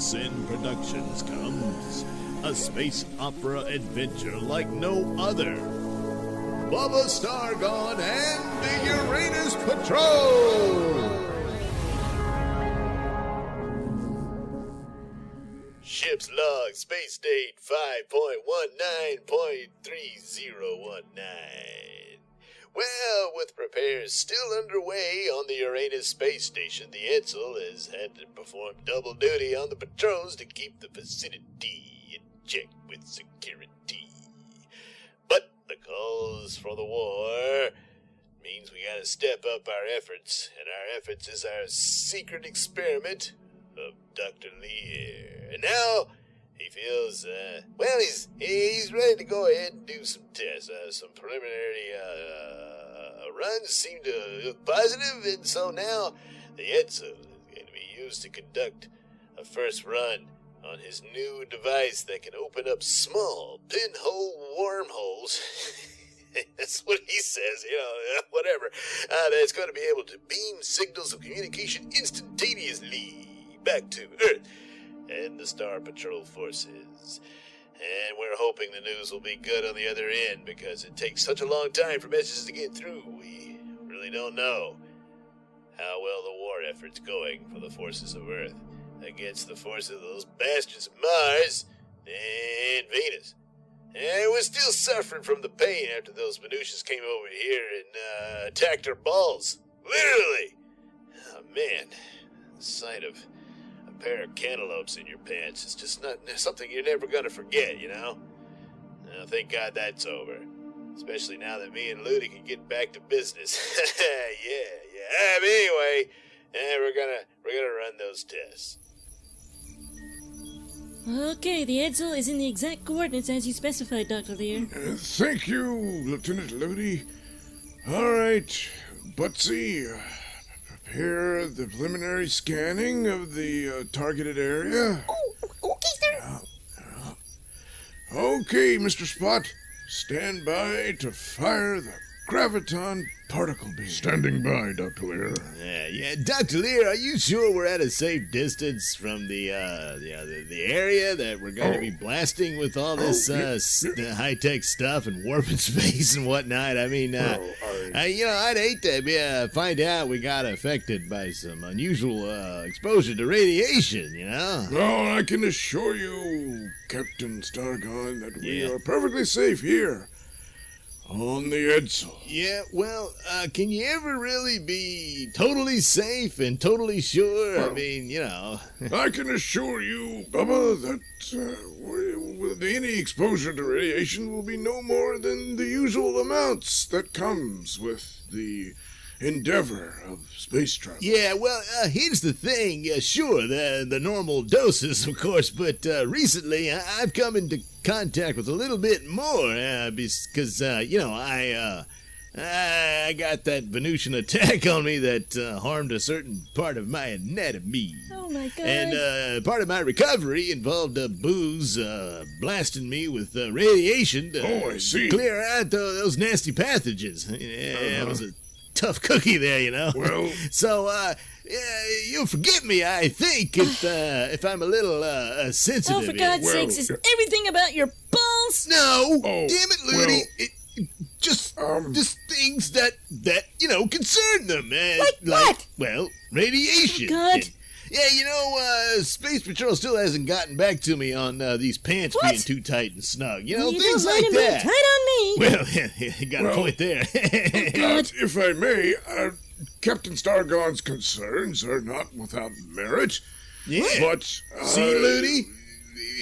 Nailsin Productions comes a space opera adventure like no other. Bubba Stargone and the Uranus Patrol! Ship's log, space date 5.19.3019. Well, with repairs still underway on the Uranus space station, the Edsel has had to perform double duty on the patrols to keep the vicinity in check with security. But the calls for the war means we gotta step up our efforts, and our efforts is our secret experiment of Dr. Lear. And now he feels, he's ready to go ahead and do some tests. Some preliminary runs seem to look positive, and so now the Edsel is going to be used to conduct a first run on his new device that can open up small pinhole wormholes. That's what he says, whatever. That's going to be able to beam signals of communication instantaneously back to Earth and the Star Patrol forces. And we're hoping the news will be good on the other end, because it takes such a long time for messages to get through. We really don't know how well the war effort's going for the forces of Earth against the forces of those bastards of Mars and Venus. And we're still suffering from the pain after those Venusians came over here and attacked our balls. Literally! Oh, man. The sight of a pair of cantaloupes in your pants is just not something you're never going to forget, Now, thank God that's over. Especially now that me and Ludi can get back to business. Yeah. Anyway, we're gonna run those tests. Okay, the Edsel is in the exact coordinates as you specified, Dr. Lear. Thank you, Lieutenant Ludi. All right, Butsy, prepare the preliminary scanning of the targeted area. Oh, okay, sir. Okay, Mr. Spot, stand by to fire the graviton particle beam. Standing by, Dr. Lear. Yeah, Dr. Lear, are you sure we're at a safe distance from the area that we're going to be blasting with all this high-tech stuff and warping space and whatnot? I mean, I'd hate to find out we got affected by some unusual exposure to radiation, Well, I can assure you, Captain Stargone, that we are perfectly safe here on the Edsel. Yeah, well, can you ever really be totally safe and totally sure? Well, I mean, I can assure you, Bubba, that with any exposure to radiation will be no more than the usual amounts that comes with the endeavor of space travel. Yeah, well, here's the thing. Sure, the normal doses, of course, but recently I've come into contact with a little bit more because, I got that Venusian attack on me that harmed a certain part of my anatomy. Oh, my God. And part of my recovery involved booze blasting me with radiation to I see. clear out those nasty pathogens. Yeah, it was a tough cookie there, Well, so you'll forgive me, I think, if I'm a little sensitive. Oh, for God's sakes, is everything about your balls? No, damn it, Ludi. well, Just things that concern them. What? Well, radiation. God. Yeah, Space Patrol still hasn't gotten back to me on these pants being too tight and snug. You Things don't let like him that. be tight on me. Well, you got a point there. if I may, Captain Stargone's concerns are not without merit. Yeah. But See, Ludi?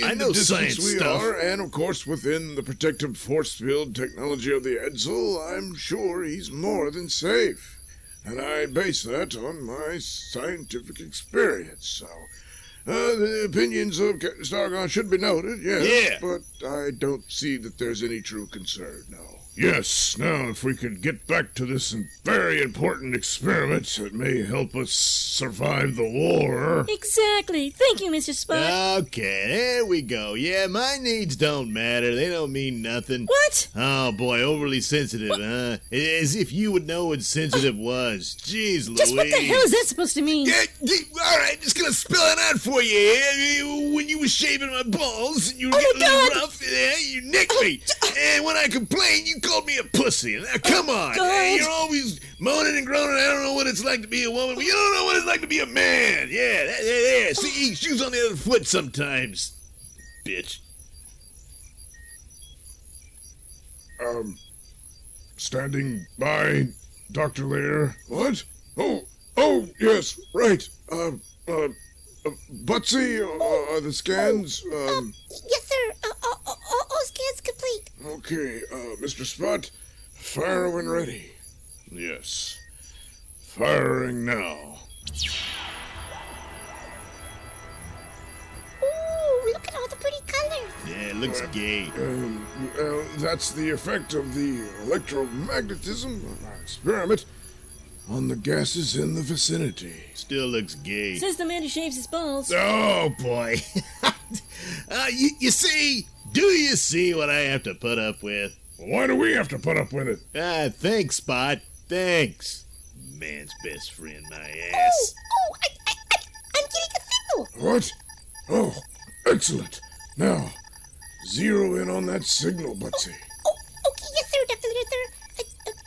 I know the distance science we stuff. are, and of course within the protective force field technology of the Edsel, I'm sure he's more than safe. And I base that on my scientific experience. So, the opinions of Captain Stargone should be noted, yes. Yeah. But I don't see that there's any true concern, no. Yes, now if we could get back to this very important experiment that may help us survive the war. Exactly. Thank you, Mr. Spot. Okay, there we go. Yeah, my needs don't matter. They don't mean nothing. What? Oh, boy, overly sensitive, huh? As if you would know what sensitive was. Jeez, Louise. Just what the hell is that supposed to mean? All right, just gonna spell it out for you here. When you were shaving my balls and you were Oh, getting a my little God. rough, you nicked me. And when I complained, you called me a pussy. Now, come on. God. You're always moaning and groaning. I don't know what it's like to be a woman, but you don't know what it's like to be a man. Yeah, there. See, shoes on the other foot sometimes. Bitch. Standing by, Dr. Lear. What? Oh, yes, right. Butsy, the scans, Yes, sir. All scans complete. Okay, Mr. Spot, fire when ready. Yes. Firing now. Ooh, look at all the pretty colors. Yeah, it looks gay. That's the effect of the electromagnetism of our experiment on the gases in the vicinity. Still looks gay. Says the man who shaves his balls. Oh, boy. You see? Do you see what I have to put up with? Why do we have to put up with it? Thanks, Spot. Thanks. Man's best friend, my ass. I'm getting a signal. What? Oh, excellent. Now, zero in on that signal, Butsy. Oh, okay, yes, sir, Dr. Lear, sir.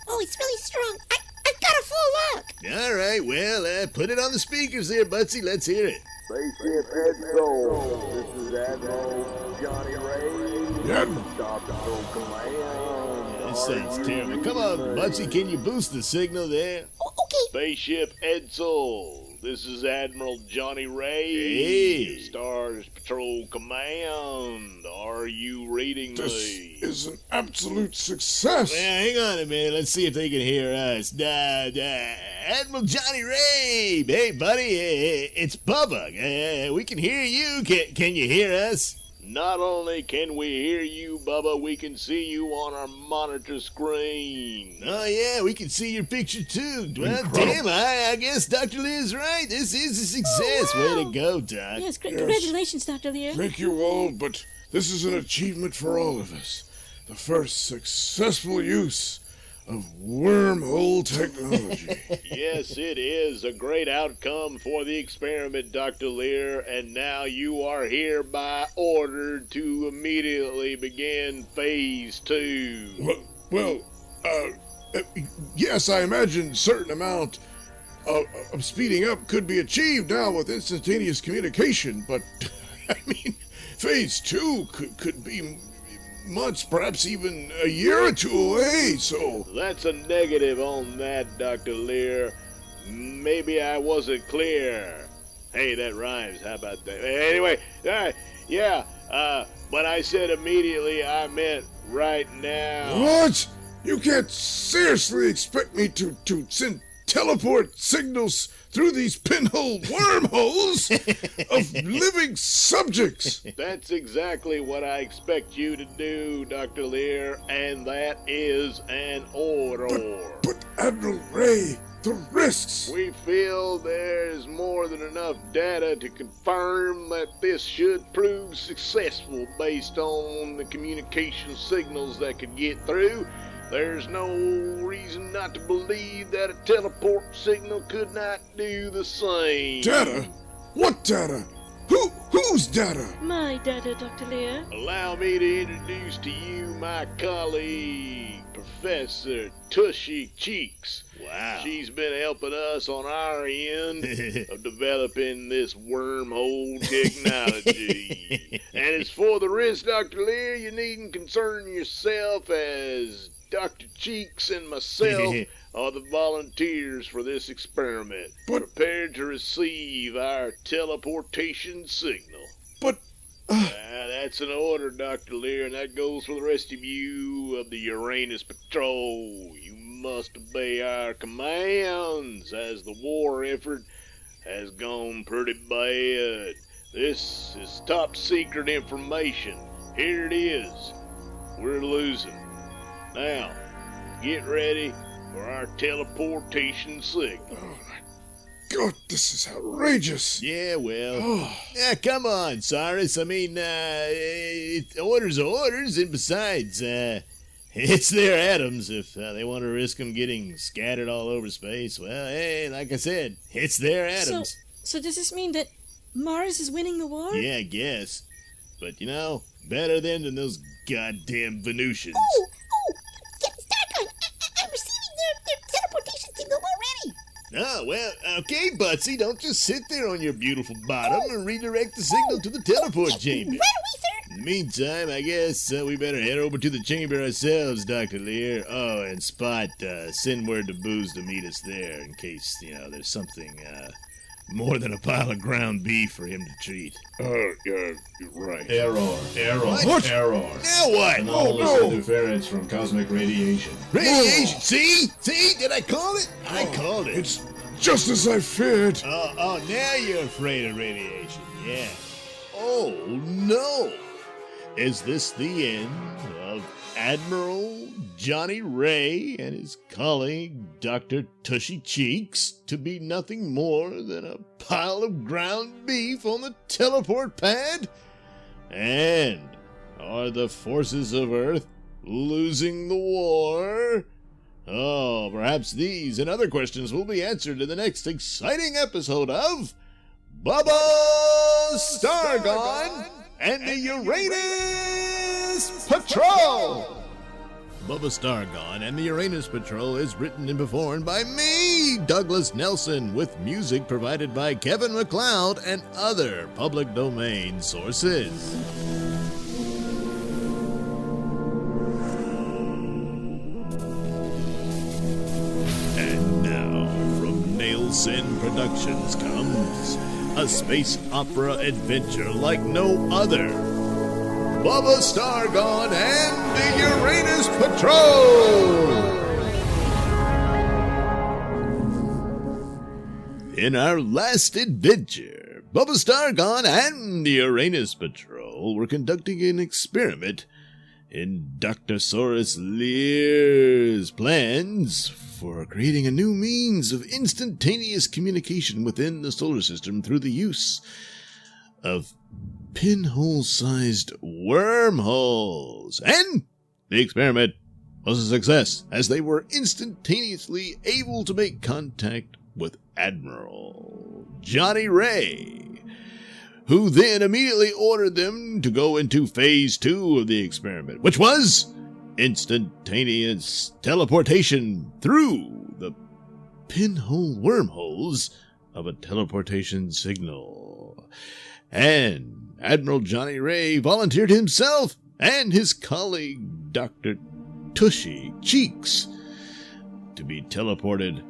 Oh, it's really strong. I've got a full lock. All right, well, put it on the speakers there, Butsy. Let's hear it. Spaceship Edzo. This is Admiral Johnny Ray. Yeah. Stop Control Command. This sounds terrible. Come on, Butsy, can you boost the signal there? Oh, okay. Spaceship Edsel. This is Admiral Johnny Ray. Hey. Stars Patrol Command. Are you reading This me? is an absolute success. Well, hang on a minute. Let's see if they can hear us. Admiral Johnny Ray. Hey, buddy, it's Bubba. We can hear you. Can you hear us? Not only can we hear you, Bubba, we can see you on our monitor screen. Oh, yeah, we can see your picture, too. Well, Incredible. damn, I guess Dr. Lear's right. This is a success. Oh, wow. Way to go, Doc. Yes, congratulations, Dr. Lear. Thank you all, but this is an achievement for all of us. The first successful use of wormhole technology. Yes, it is a great outcome for the experiment, Dr. Lear, and now you are hereby ordered to immediately begin phase 2. Well, yes, I imagine certain amount of speeding up could be achieved now with instantaneous communication, but I mean, phase 2 could be months, perhaps even a year or two away, so... That's a negative on that, Dr. Lear. Maybe I wasn't clear. Hey, that rhymes. How about that? Anyway, but I said immediately, I meant right now. What? You can't seriously expect me to send teleport signals through these pinhole wormholes of living subjects. That's exactly what I expect you to do, Dr. Lear, and that is an order. But Admiral Ray, the risks. We feel there's more than enough data to confirm that this should prove successful based on the communication signals that could get through. There's no reason not to believe that a teleport signal could not do the same. Data? What data? Whose data? My data, Dr. Lear. Allow me to introduce to you my colleague, Professor Tushy Cheeks. Wow. She's been helping us on our end of developing this wormhole technology. And as for the risk, Dr. Lear, you needn't concern yourself, as Dr. Cheeks and myself are the volunteers for this experiment, prepared to receive our teleportation signal. But, That's an order, Dr. Lear, and that goes for the rest of you of the Uranus Patrol. You must obey our commands, as the war effort has gone pretty bad. This is top secret information. Here it is. We're losing. Now, get ready for our teleportation signal. Oh my God, this is outrageous. Yeah, well. Oh. Yeah, come on, Cyrus. I mean, orders are orders, and besides, it's their atoms. If they want to risk them getting scattered all over space, well, hey, like I said, it's their atoms. So does this mean that Mars is winning the war? Yeah, I guess. But, better than those goddamn Venusians. Oh, Captain Stargone, I'm receiving their teleportation signal already. Oh, well, okay, Butsy, don't just sit there on your beautiful bottom and redirect the signal to the teleport chamber. Right away, sir. In the meantime, I guess we better head over to the chamber ourselves, Dr. Lear. Oh, and Spot, send word to Booze to meet us there in case, there's something, more than a pile of ground beef for him to treat. You're right. Error. What? Error. Now what? Anomalous interference from cosmic radiation. Radiation, see? Did I call it? I called it. It's just as I feared. Oh, now you're afraid of radiation, yeah. Oh, no. Is this the end of Admiral Johnny Ray and his colleague, Dr. Tushy Cheeks, to be nothing more than a pile of ground beef on the teleport pad? And are the forces of Earth losing the war? Oh, perhaps these and other questions will be answered in the next exciting episode of Bubba Stargone and the Uranus Patrol! Bubba Stargone and the Uranus Patrol is written and performed by me, Douglas Nelson, with music provided by Kevin MacLeod and other public domain sources. And now, from Nailsin Productions comes a space opera adventure like no other. Bubba Stargone and the Uranus Patrol! In our last adventure, Bubba Stargone and the Uranus Patrol were conducting an experiment in Dr. Saurus Lear's plans for creating a new means of instantaneous communication within the solar system through the use of pinhole-sized wormholes. And the experiment was a success, as they were instantaneously able to make contact with Admiral Johnny Ray, who then immediately ordered them to go into Phase 2 of the experiment, which was instantaneous teleportation through the pinhole wormholes of a teleportation signal. And Admiral Johnny Ray volunteered himself and his colleague, Dr. Tushy Cheeks, to be teleported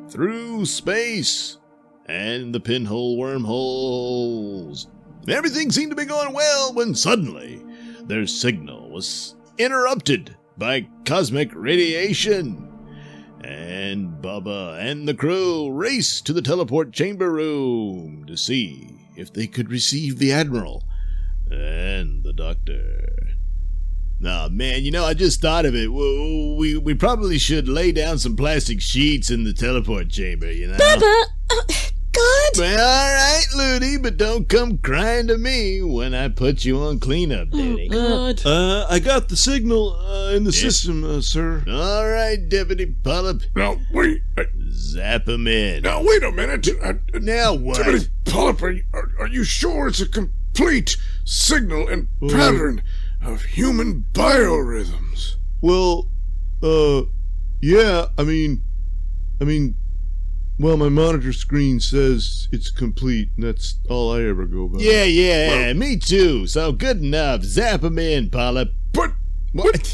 through space and the pinhole wormholes. Everything seemed to be going well when suddenly their signal was interrupted by cosmic radiation. And Bubba and the crew raced to the teleport chamber room to see if they could receive the Admiral and the Doctor. Nah, man, I just thought of it. We probably should lay down some plastic sheets in the teleport chamber, Bubba! God! Well, all right, Ludi, but don't come crying to me when I put you on cleanup duty. God. I got the signal in the system, sir. All right, Deputy Polyp. Now, wait. Zap him in. Now, wait a minute. Now what? Deputy Polyp, are you sure it's a complete signal and pattern of human biorhythms? Well, yeah, I mean, well, my monitor screen says it's complete, and that's all I ever go by. Yeah, me too. So good enough. Zap him in, Polyp. But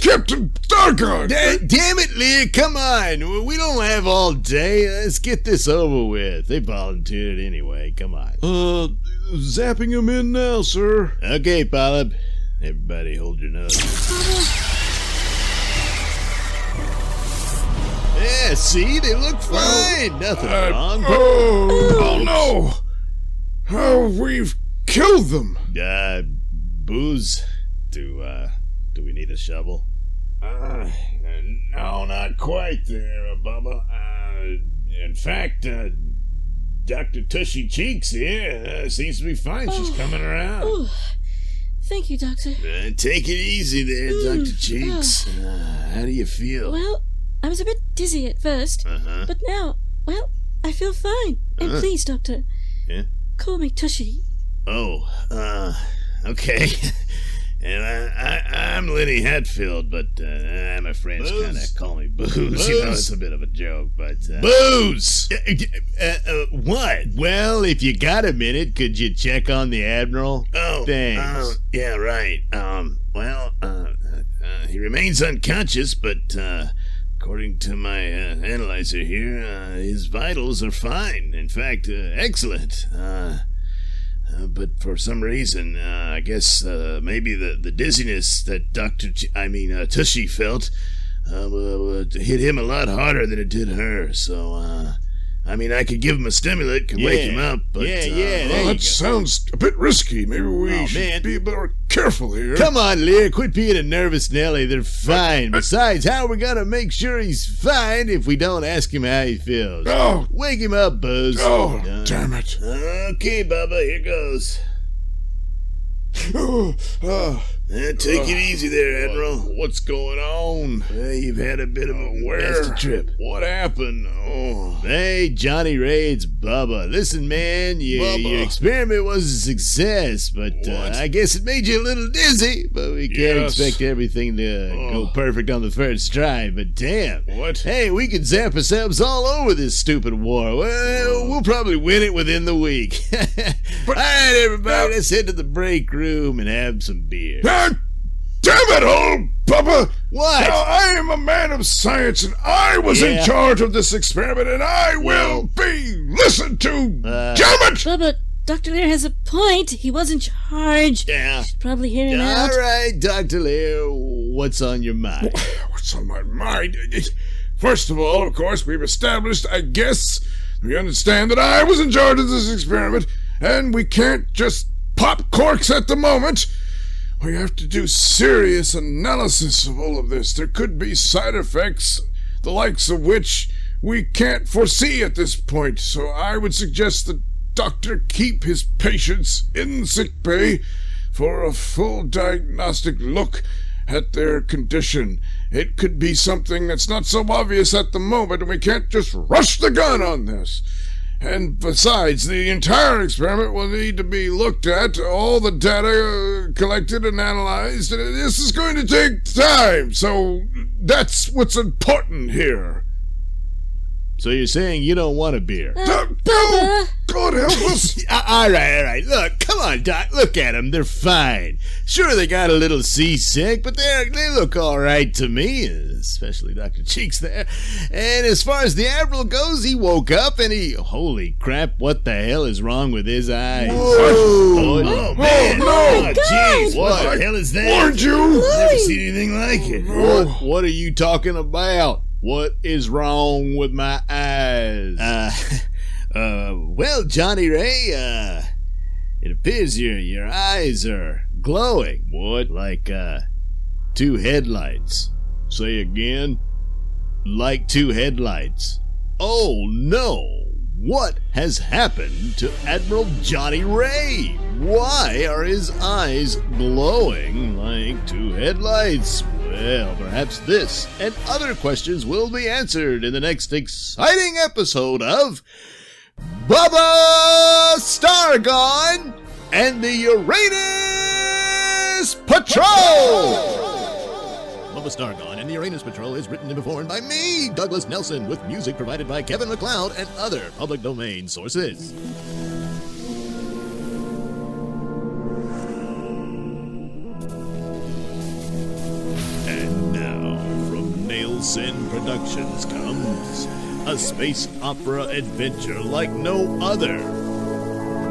Captain Stargone! Damn it, Lear, come on. We don't have all day. Let's get this over with. They volunteered anyway. Come on. Zapping him in now, sir. Okay, Polyp. Everybody hold your nose. Yeah, see? They look fine. Nothing wrong. Oh, no! Oh, we've killed them! Booze? Do we need a shovel? No, not quite there, Bubba. In fact, Dr. Tushy Cheeks here seems to be fine. She's coming around. Oh, thank you, Doctor. Take it easy there, Dr. Cheeks. How do you feel? Well, I was a bit dizzy at first, but now, well, I feel fine. And please, Doctor, call me Tushy. Oh, okay. And I'm Lenny Hatfield, but my friends kind of call me Booze. You know, it's a bit of a joke, but... Booze! What? Well, if you got a minute, could you check on the Admiral? Oh, thanks. Yeah, right. He remains unconscious, but according to my analyzer here, his vitals are fine. In fact, excellent. But for some reason, I guess maybe the dizziness that Tushy felt hit him a lot harder than it did her. So, I could give him a stimulant, could wake him up, but... that sounds a bit risky. Maybe we should be a bit more careful here. Come on, Lear, quit being a nervous Nelly. They're fine. Besides, how are we going to make sure he's fine if we don't ask him how he feels? Oh. Wake him up, Buzz. Oh, damn it. Okay, Bubba, here goes. Take it easy there, Admiral. What's going on? You've had a bit of a nasty trip. What happened? Oh. Hey, Johnny Ray, it's Bubba. Listen, man, your experiment was a success, but I guess it made you a little dizzy. But we can't expect everything to go perfect on the first try. But damn. What? Hey, we could zap ourselves all over this stupid war. Well, we'll probably win it within the week. All right, everybody, let's head to the break room and have some beer. God damn it, old Bubba! What? Now, I am a man of science, and I was in charge of this experiment, and I will be listened to! Damn it! Bubba, Dr. Lear has a point. He was in charge. Yeah. You should probably hear him out. All right, Dr. Lear, what's on your mind? What's on my mind? First of all, of course, we've established, I guess, we understand that I was in charge of this experiment, and we can't just pop corks at the moment. We have to do serious analysis of all of this. There could be side effects, the likes of which we can't foresee at this point. So I would suggest the doctor keep his patients in sick bay for a full diagnostic look at their condition. It could be something that's not so obvious at the moment, and we can't just rush the gun on this. And besides, the entire experiment will need to be looked at, all the data collected and analyzed, and this is going to take time, so that's what's important here. So you're saying you don't want a beer? Bubba! God help us! All right. Look, come on, Doc. Look at them. They're fine. Sure, they got a little seasick, but they look all right to me, especially Dr. Cheeks there. And as far as the Admiral goes, he woke up and holy crap, what the hell is wrong with his eyes? Whoa. Oh, man. No. Jeez, what the hell is that? Warned you! Never seen anything like it. What are you talking about? What is wrong with my eyes? Well, Johnny Ray, it appears your eyes are glowing. What? Like, two headlights. Say again? Like two headlights. Oh, no. What has happened to Admiral Johnny Ray? Why are his eyes glowing like two headlights? Well, perhaps this and other questions will be answered in the next exciting episode of Bubba Stargone and the Uranus Patrol! Bubba Stargone and the Uranus Patrol is written and performed by me, Douglas Nelson, with music provided by Kevin MacLeod and other public domain sources. And now, from Nailsin Productions comes a space opera adventure like no other.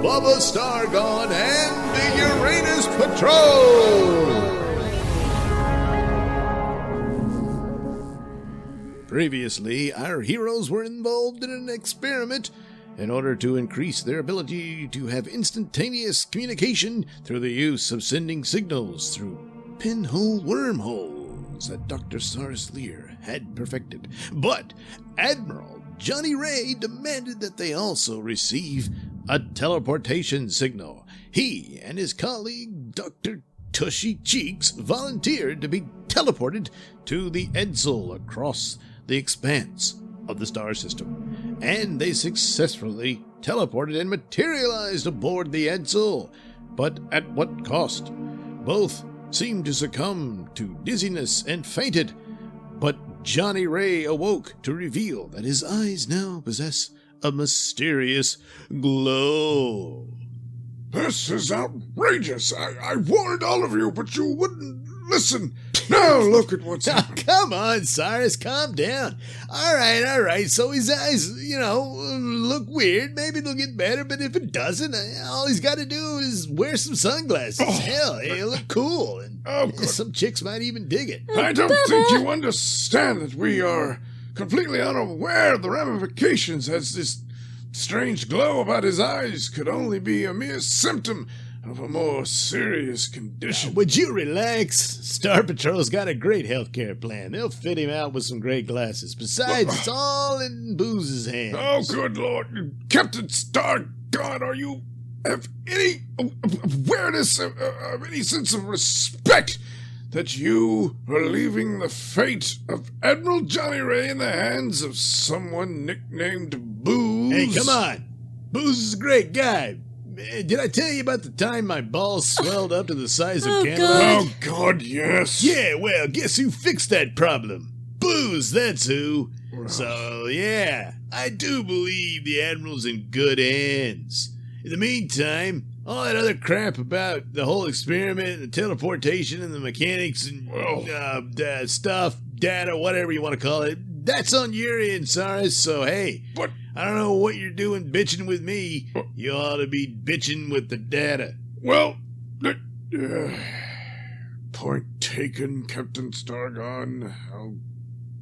Bubba Stargone and the Uranus Patrol! Previously, our heroes were involved in an experiment in order to increase their ability to have instantaneous communication through the use of sending signals through pinhole wormholes. systems that Dr. Cyrus Lear had perfected. But Admiral Johnny Ray demanded that they also receive a teleportation signal. He and his colleague, Dr. Tushy Cheeks, volunteered to be teleported to the Edsel across the expanse of the star system, and they successfully teleported and materialized aboard the Edsel. But at what cost? Both seemed to succumb to dizziness and fainted, but Johnny Ray awoke to reveal that his eyes now possess a mysterious glow. This is outrageous. I warned all of you, but you wouldn't listen. Now look at what's happening. Come on, Cyrus, calm down. All right. So his eyes, look weird. Maybe it'll get better, but if it doesn't, all he's got to do is wear some sunglasses. Hell, he'll look cool, and some chicks might even dig it. I don't think you understand that we are completely unaware of the ramifications, as this strange glow about his eyes could only be a mere symptom of a more serious condition. Would you relax? Star Patrol's got a great healthcare plan. They'll fit him out with some great glasses. Besides, it's all in Booze's hands. Oh, good Lord. Captain Stargone, are you have any awareness of any sense of respect that you are leaving the fate of Admiral Johnny Ray in the hands of someone nicknamed Booze? Hey, come on. Booze is a great guy. Did I tell you about the time my balls swelled up to the size of Canada? Oh, God, yes. Yeah, well, guess who fixed that problem? Booze, that's who. So, yeah, I do believe the Admiral's in good hands. In the meantime, all that other crap about the whole experiment and the teleportation and the mechanics and stuff, data, whatever you want to call it, that's on your end, Cyrus. So, hey, But I don't know what you're doing bitching with me. You ought to be bitching with the data. well, point taken, Captain Stargone. I'll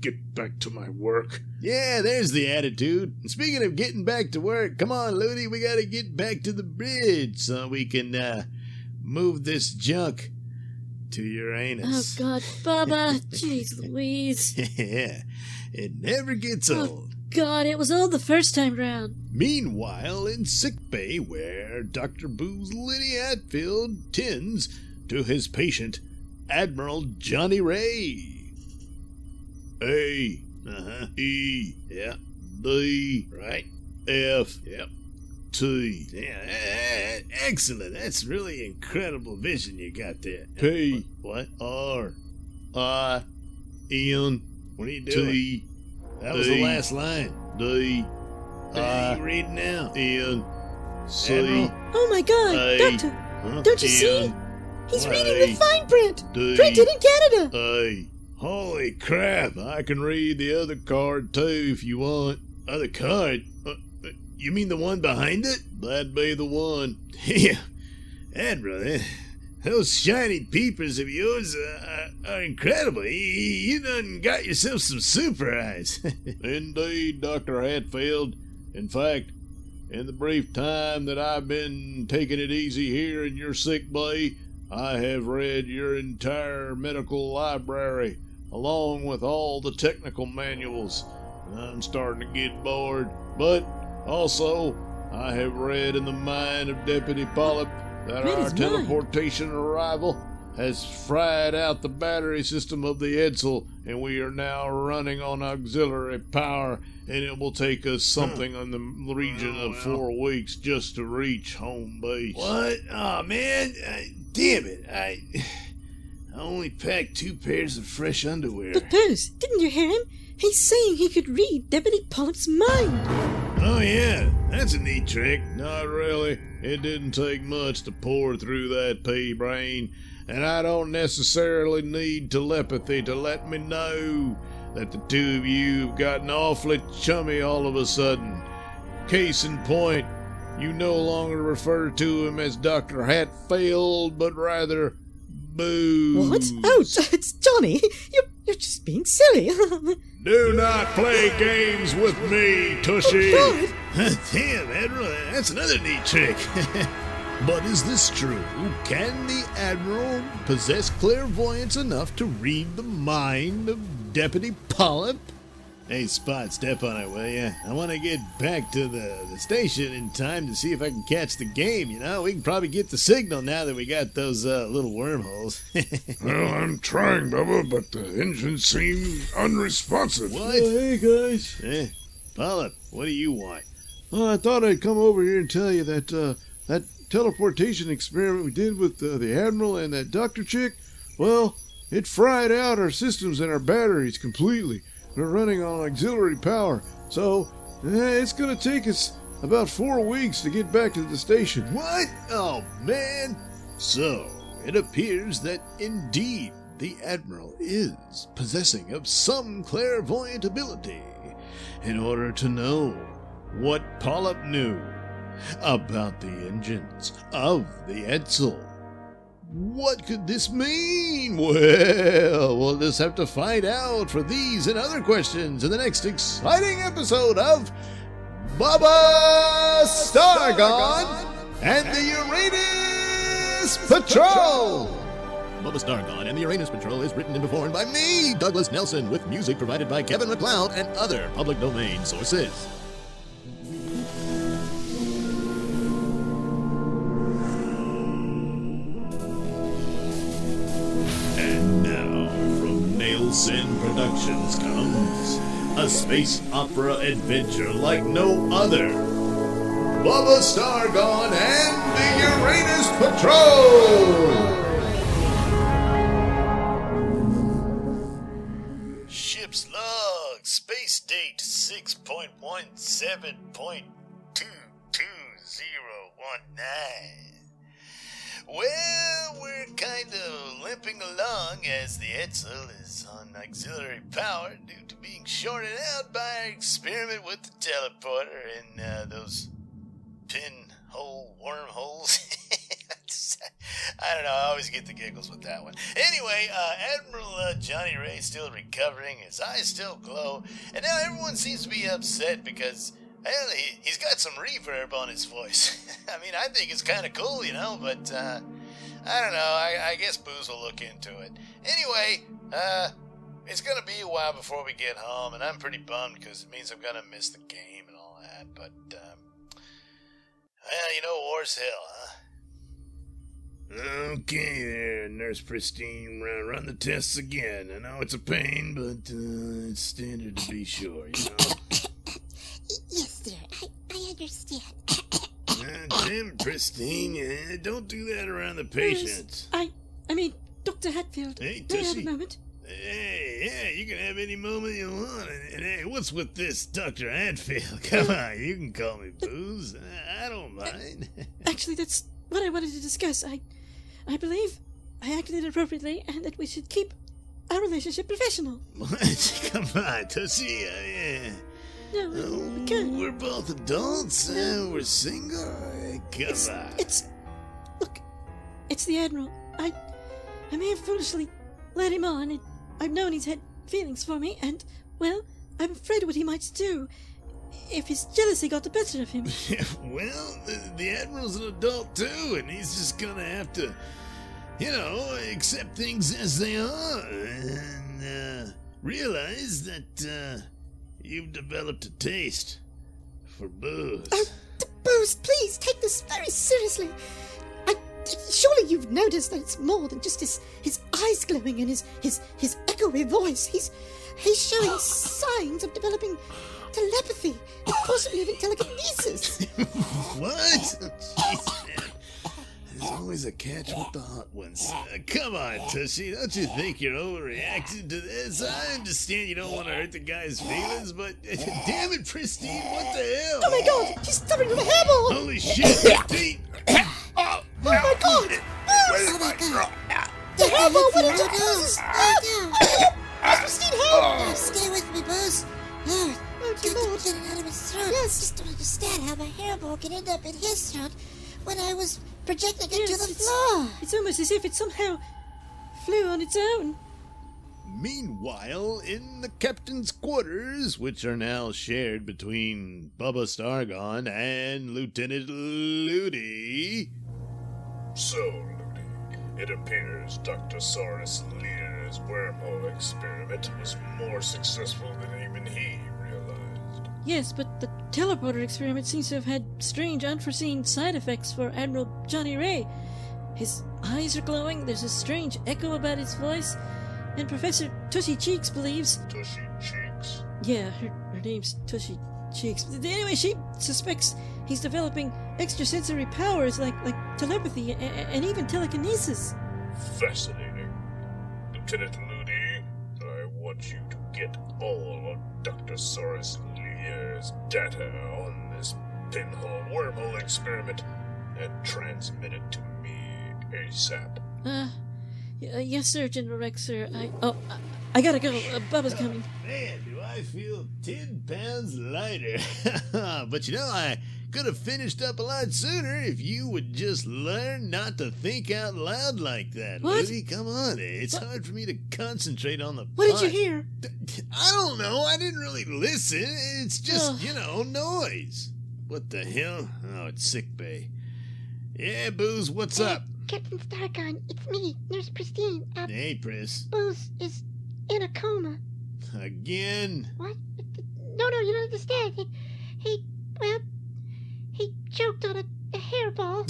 get back to my work. Yeah, there's the attitude. And speaking of getting back to work, come on, Ludi, we gotta get back to the bridge so we can move this junk to Oh, Uranus. God, Bubba. Jeez Louise. Yeah, it never gets old. God, it was old the first time round. Meanwhile, in sickbay, where Dr. Booze Liddy Hatfield tends to his patient, Admiral Johnny Ray. A, E, yeah, D, right, F, yep, T. Yeah, excellent. That's really incredible vision you got there. P, what? R, I, N, what are you doing? T, that was the last line. D, I, read now. N, C. Admiral. Oh, my God, A, Doctor. Don't you see? He's reading the Y, fine print. D, Printed in Canada. A. Holy crap, I can read the other card too if you want. Other card? You mean the one behind it? That'd be the one. Yeah, Admiral, those shiny peepers of yours are incredible. You done got yourself some super eyes. Indeed, Dr. Hatfield. In fact, in the brief time that I've been taking it easy here in your sick bay, I have read your entire medical library, along with all the technical manuals. I'm starting to get bored, but also I have read in the mind of Deputy Polyp that Read our his mind. teleportation arrival has fried out the battery system of the Edsel, and we are now running on auxiliary power, and it will take us something in the region of 4 weeks just to reach home base. What? Oh, man. Damn it. I only packed 2 pairs of fresh underwear. But Booze, didn't you hear him? He's saying he could read Deputy Polyp's mind. Oh, yeah. That's a neat trick. Not really. It didn't take much to pour through that pea brain, and I don't necessarily need telepathy to let me know that the two of you have gotten awfully chummy all of a sudden. Case in point, you no longer refer to him as Dr. Hatfield, but rather Booze. What? Oh, it's Johnny. You're just being silly. Do not play games with me, Tushy. Oh, Damn, Admiral, that's another neat trick. But is this true? Can the Admiral possess clairvoyance enough to read the mind of Deputy Polyp? Hey, Spot, step on it, will ya? I want to get back to the station in time to see if I can catch the game, you know? We can probably get the signal now that we got those little wormholes. Well, I'm trying, Bubba, but the engines seem unresponsive. What? Oh, hey, guys. Polyp, what do you want? I thought I'd come over here and tell you that that teleportation experiment we did with the Admiral and that doctor chick, well, it fried out our systems and our batteries completely. We're running on auxiliary power, so it's going to take us about 4 weeks to get back to the station. What? Oh, man. So, it appears that indeed the Admiral is possessing of some clairvoyant ability in order to know what Polyp knew about the engines of the Edsel. What could this mean? Well, we'll just have to find out for these and other questions in the next exciting episode of Bubba Stargone and the Uranus Patrol! Bubba Stargone and the Uranus Patrol is written and performed by me, Douglas Nelson, with music provided by Kevin MacLeod and other public domain sources. And now, from Nailsin Productions comes a space opera adventure like no other. Bubba Stargone and the Uranus Patrol! Ship's log, space date 6.17.22019. Well, we're kind of limping along as the Edsel is on auxiliary power due to being shorted out by our experiment with the teleporter and those pinhole wormholes. I don't know, I always get the giggles with that one. Anyway, Admiral Johnny Ray's still recovering, his eyes still glow, and now everyone seems to be upset because, well, he's got some reverb on his voice. I mean, I think it's kind of cool, you know, but, I don't know, I guess Booze will look into it. Anyway, it's gonna be a while before we get home, and I'm pretty bummed because it means I'm gonna miss the game and all that, but, well, you know, war's hell, huh? Okay there, Nurse Pristine, run the tests again. I know it's a pain, but it's standard to be sure, you know? Yes, dear, I understand. Damn it, Pristine, don't do that around the patients. I mean, Dr. Hatfield. Hey, May I have Tushy. a moment? Hey, yeah, you can have any moment you want. And hey, what's with this Dr. Hatfield? Come on, you can call me Booze. I don't mind. Actually, that's what I wanted to discuss. I believe I acted appropriately and that we should keep our relationship professional. What? Come on, Tushy. No, we can't. We're both adults. We're single. Come on. Look, it's the Admiral. I may have foolishly led him on, and I've known he's had feelings for me, and, well, I'm afraid of what he might do if his jealousy got the better of him. Well, the Admiral's an adult too, and he's just gonna have to, you know, accept things as they are, and realize that you've developed a taste for booze. Oh, the booze, please take this very seriously. Surely you've noticed that it's more than just his eyes glowing and his echoey voice. He's showing signs of developing telepathy and possibly even telekinesis. What? Jeez, man. There's always a catch with the hot ones. Come on, Tushy. Don't you think you're overreacting to this? I understand you don't want to hurt the guy's feelings, but damn it, Pristine, what the hell? Oh my god, he's stubborn with a hairball! Holy shit, Pristine! Oh my god! Oh my god. The hairball went into Booze. Booze's... Oh, Christine, help! no. Stay with me, Booze. Lord, Oh, dear got Lord. to get it out of his throat. Yes. I just don't understand how my hairball could end up in his throat when I was projecting it to Yes, the floor. It's almost as if it somehow flew on its own. Meanwhile, in the captain's quarters, which are now shared between Bubba Stargone and Lieutenant Ludi, So, Looney, it appears Dr. Saurus Lear's wormhole experiment was more successful than even he realized. Yes, but the teleporter experiment seems to have had strange, unforeseen side effects for Admiral Johnny Ray. His eyes are glowing, there's a strange echo about his voice, and Professor Tushy Cheeks believes... Tushy Cheeks? Yeah, her name's Tushy Cheeks. Anyway, she suspects he's developing extrasensory powers like telepathy and even telekinesis. Fascinating. Lieutenant Looney, I want you to get all of Dr. Saurus Lear's data on this pinhole wormhole experiment and transmit it to me ASAP. Yes, sir, General Rex, sir. I gotta go. Bubba's coming. Man, do I feel 10 pounds lighter. But you know, I could have finished up a lot sooner if you would just learn not to think out loud like that. What? Lily, come on. It's hard for me to concentrate on the What pot. did you hear? I don't know. I didn't really listen. It's just, noise. What the hell? Oh, it's sick bay. Yeah, Booze, what's up? Captain Stargone, it's me, Nurse Pristine. Hey, Pris. Booze is in a coma. Again? What? No, you don't understand. He choked on a hairball.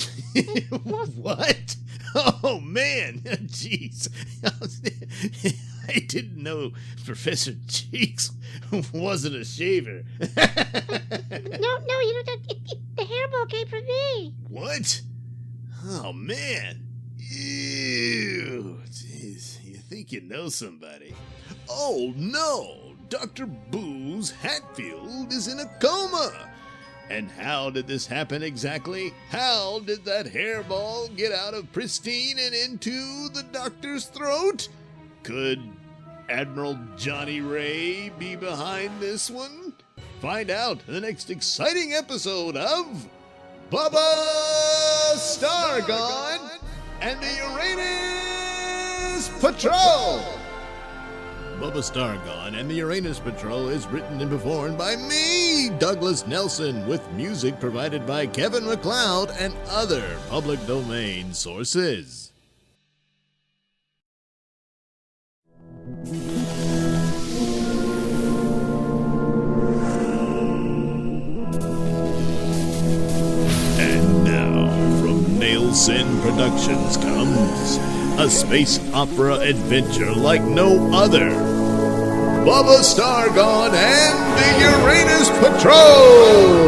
What? Oh, man. Jeez. I didn't know Professor Cheeks wasn't a shaver. No, the hairball came from me. What? Oh, man. Ew. Jeez, you think you know somebody. Oh, no. Dr. Booze Hatfield is in a coma. And how did this happen exactly? How did that hairball get out of Pristine and into the doctor's throat? Could Admiral Johnny Ray be behind this one? Find out in the next exciting episode of Bubba Stargone and the Uranus Patrol! Bubba Stargone and the Uranus Patrol is written and performed by me, Douglas Nelson, with music provided by Kevin MacLeod and other public domain sources. And now, from Nailsin Productions comes a space opera adventure like no other. Bubba Stargone and the Uranus Patrol!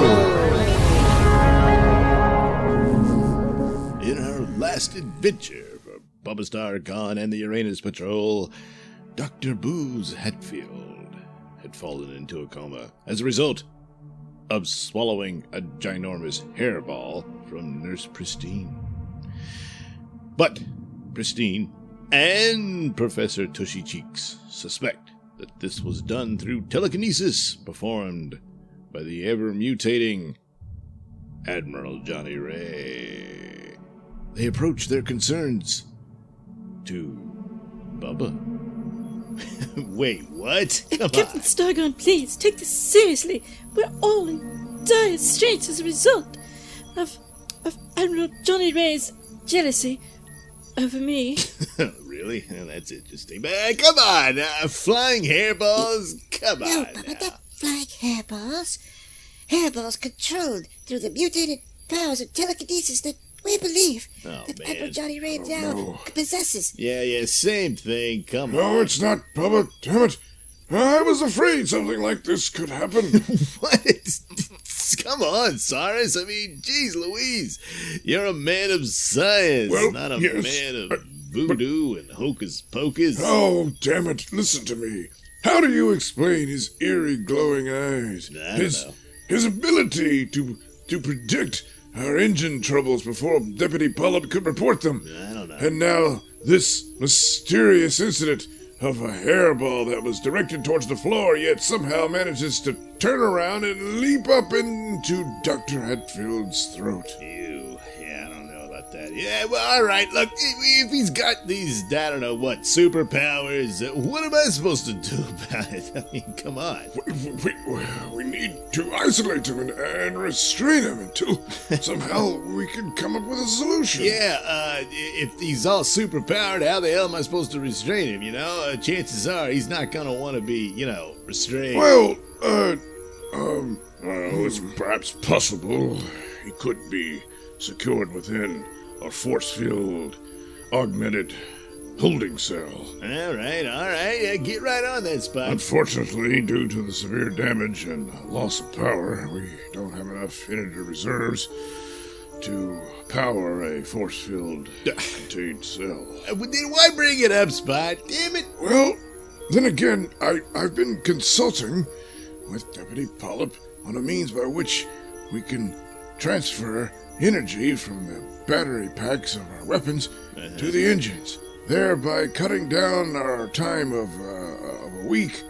In our last adventure for Bubba Stargone and the Uranus Patrol, Dr. Booze Hatfield had fallen into a coma as a result of swallowing a ginormous hairball from Nurse Pristine. But Pristine and Professor Tushy Cheeks suspect that this was done through telekinesis performed by the ever-mutating Admiral Johnny Ray. They approach their concerns to Bubba. Wait, what? Come Captain on. Stargone, please, take this seriously. We're all in dire straits as a result of Admiral Johnny Ray's jealousy over me. Really? Well, that's interesting. But come on, flying hairballs? Come No, on Bubba, now. not flying hairballs. Hairballs controlled through the mutated powers of telekinesis that we believe that man. Admiral Johnny Ray now possesses. Yeah, same thing. Come on. No, it's not, Bubba. Damn it. I was afraid something like this could happen. What? Come on, Cyrus. I mean, geez Louise. You're a man of science, Well, not a yes, man of voodoo and hocus pocus. Oh, damn it. Listen to me. How do you explain his eerie glowing eyes? I don't know. His ability to predict our engine troubles before Deputy Pollard could report them. I don't know. And now this mysterious incident of a hairball that was directed towards the floor, yet somehow manages to turn around and leap up into Dr. Hatfield's throat. Ew. Yeah, I don't know about that Yeah, well, all right. Look, if he's got these, I don't know what, superpowers, what am I supposed to do about it? I mean, come on. We need to isolate him and restrain him until somehow we can come up with a solution. Yeah, if he's all superpowered, how the hell am I supposed to restrain him, you know? Chances are he's not gonna want to be, restrained. Well, it's perhaps possible he could be secured within a force field augmented holding cell. All right. Yeah, get right on that, Spot. Unfortunately, due to the severe damage and loss of power, we don't have enough energy reserves to power a force field contained cell. Then why bring it up, Spot? Damn it. Well, then again, I've been consulting with Deputy Polyp on a means by which we can transfer energy from the battery packs of our weapons to the engines, thereby cutting down our time of a week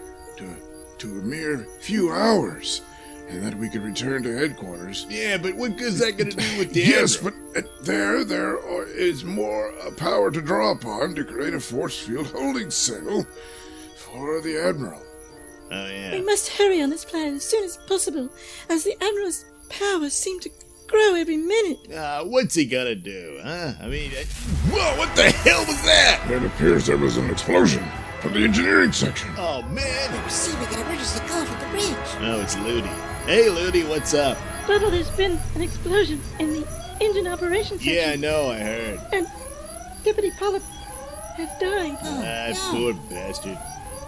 to a mere few hours, and that we could return to headquarters. Yeah, but what good's that going to do with the Yes, Admiral? but there is more power to draw upon to create a force field holding cell for the Admiral. Oh, yeah. We must hurry on this plan as soon as possible, as the Admiral's powers seem to grow every minute. What's he gonna do, huh? I mean, whoa, what the hell was that? It appears there was an explosion from the engineering section. Oh, man. We're receiving an emergency call from the bridge. Oh, it's Ludi. Hey, Ludi, what's up? Bubba, there's been an explosion in the engine operations section. Yeah, I know, I heard. And Deputy Polyp has died. That poor bastard.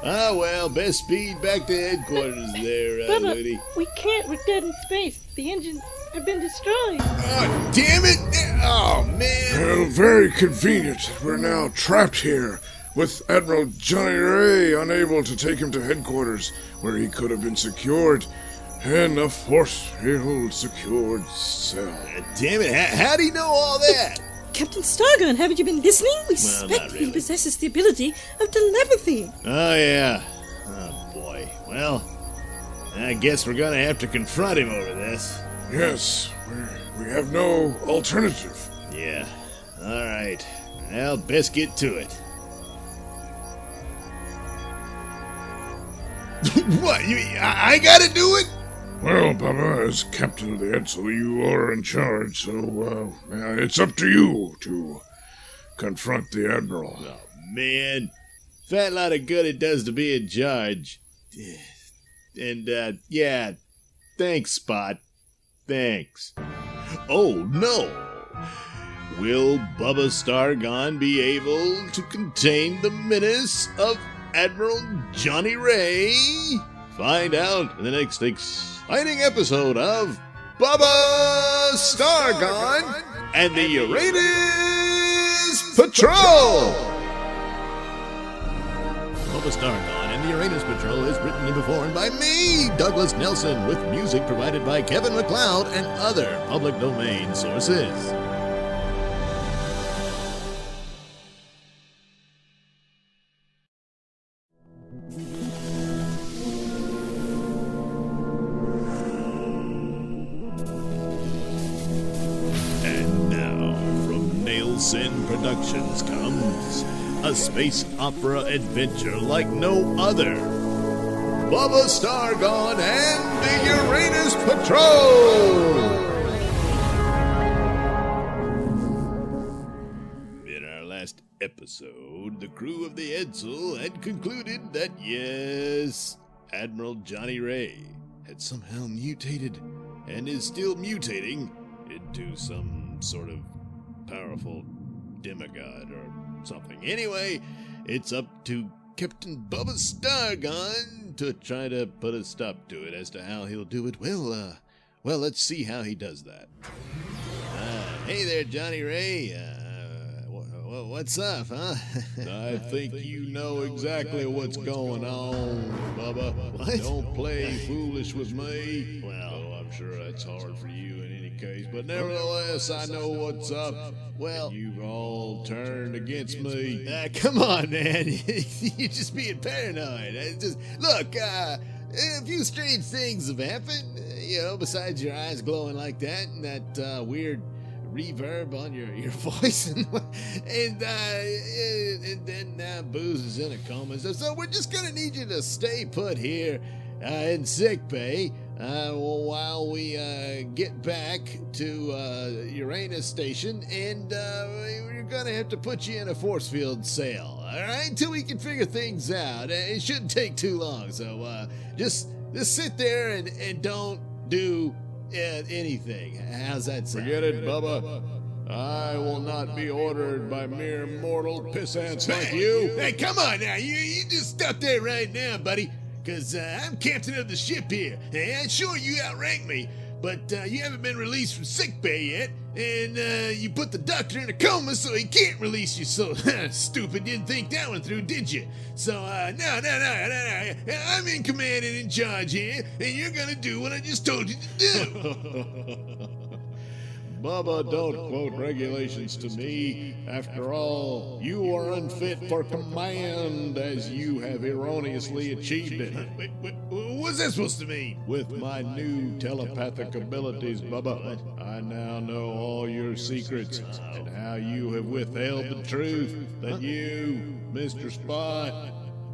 Ah, well, best speed back to headquarters there, Bubba, Ludi. we can't. We're dead in space. The engines have been destroyed. Oh, damn it! Oh, man. Well, very convenient. We're now trapped here with Admiral Johnny Ray unable to take him to headquarters where he could have been secured in a force field secured cell. Damn it, how do you know all that? Captain Stargone, haven't you been listening? We Well, suspect not that really. he possesses the ability of telepathy. Oh, yeah. Oh, boy. Well, I guess we're gonna have to confront him over this. Yes, we have no alternative. Yeah. All right. Well, best get to it. What? You mean I gotta do it? Well, Bubba, as captain of the Edsel, you are in charge, so it's up to you to confront the Admiral. Oh, man. Fat lot of good it does to be in charge. And, yeah. Thanks, Spot. Thanks. Oh, no. Will Bubba Stargone be able to contain the menace of Admiral Johnny Ray? Find out in the next exciting episode of Bubba Stargone and the Uranus Patrol! Bubba Stargone and the Uranus Patrol is written and performed by me, Douglas Nelson, with music provided by Kevin MacLeod and other public domain sources. And now, from Nailsin Productions comes a space opera adventure like no other. Bubba Stargone and the Uranus Patrol! In our last episode, the crew of the Edsel had concluded that, yes, Admiral Johnny Ray had somehow mutated and is still mutating into some sort of powerful demigod or something. Anyway, it's up to Captain Bubba Stargone to try to put a stop to it. As to how he'll do it, well, let's see how he does that. Hey there, Johnny Ray. What's up, huh? I think you know exactly what's going on, Bubba. What? Don't play foolish with me. Well, I'm sure that's hard for you in any case, but nevertheless, I know what's up. Well, You've all turned against me. come on, man. You're just being paranoid. Look, a few strange things have happened, besides your eyes glowing like that and that weird reverb on your voice, and then Booze is in a coma. So we're just gonna need you to stay put here in sick bay while we get back to Uranus Station, and we're gonna have to put you in a force field cell, all right, till we can figure things out. It shouldn't take too long, so just sit there and don't do anything. How's that sound? Forget it, Bubba. I will not be ordered by mere mortal pissants like you. Hey, come on now. You just stop there right now, buddy. Because I'm captain of the ship here. And sure, you outrank me, but you haven't been released from sick bay yet. And you put the doctor in a coma so he can't release you. So stupid, didn't think that one through, did you? So, no. I'm in command and in charge here, and you're going to do what I just told you to do. Bubba, don't quote regulations to me. After all, you are unfit for command, as you have erroneously achieved it. What's that supposed to mean? With my new telepathic abilities, Bubba, I now know all your secrets and how you have withheld the truth that you, Mr. Spot,